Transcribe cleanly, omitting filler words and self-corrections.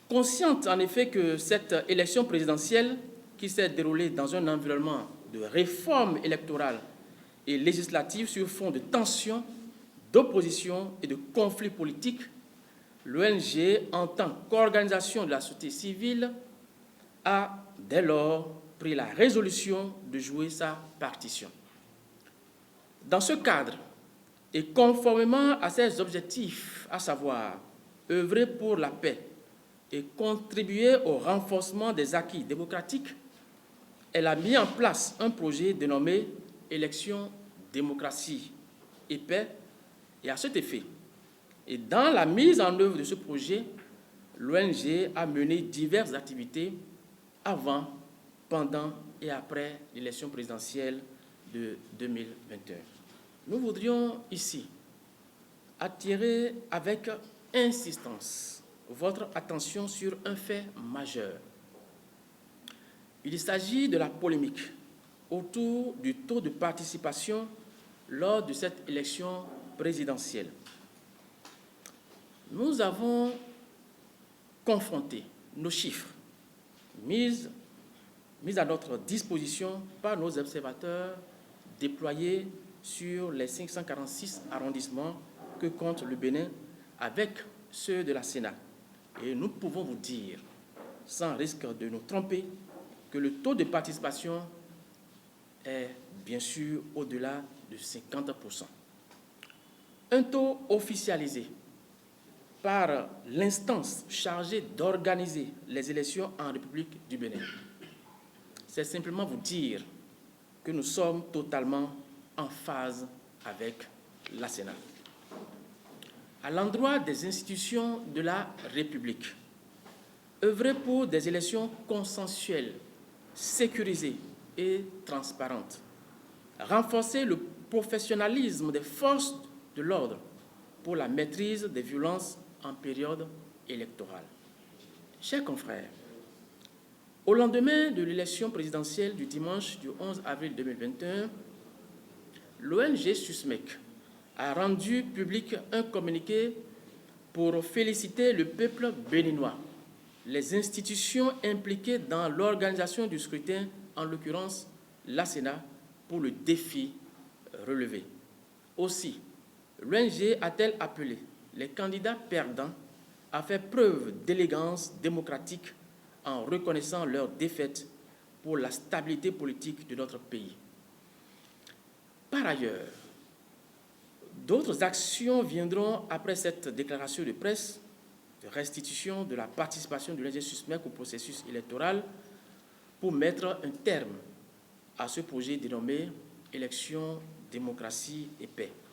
Consciente en effet que cette élection présidentielle, qui s'est déroulée dans un environnement de réforme électorale et législative sur fond de tensions, d'opposition et de conflits politiques, l'ONG, en tant qu'organisation de la société civile, a dès lors pris la résolution de jouer sa partition. Dans ce cadre, et conformément à ses objectifs, à savoir œuvrer pour la paix et contribuer au renforcement des acquis démocratiques, elle a mis en place un projet dénommé Élections, démocratie et paix, et à cet effet, et dans la mise en œuvre de ce projet, l'ONG a mené diverses activités avant, pendant et après l'élection présidentielle de 2021. Nous voudrions ici attirer avec insistance votre attention sur un fait majeur. Il s'agit de la polémique autour du taux de participation lors de cette élection présidentielle. Nous avons confronté nos chiffres mis à notre disposition par nos observateurs déployés sur les 546 arrondissements que compte le Bénin avec ceux de la Sénat. Et nous pouvons vous dire, sans risque de nous tromper, que le taux de participation est bien sûr au-delà de 50%. Un taux officialisé par l'instance chargée d'organiser les élections en République du Bénin. C'est simplement vous dire que nous sommes totalement en phase avec la Sénat. À l'endroit des institutions de la République, œuvrer pour des élections consensuelles, sécurisées et transparentes. Renforcer le professionnalisme des forces de l'ordre pour la maîtrise des violences en période électorale. Chers confrères, au lendemain de l'élection présidentielle du dimanche du 11 avril 2021, l'ONG SUSMEC a rendu public un communiqué pour féliciter le peuple béninois, les institutions impliquées dans l'organisation du scrutin, en l'occurrence la Sénat, pour le défi relevé. Aussi, l'ONG a-t-elle appelé les candidats perdants à faire preuve d'élégance démocratique en reconnaissant leur défaite pour la stabilité politique de notre pays. Par ailleurs, d'autres actions viendront après cette déclaration de presse de restitution de la participation de l'ONG SUSMEC au processus électoral pour mettre un terme à ce projet dénommé Élections, démocratie et paix.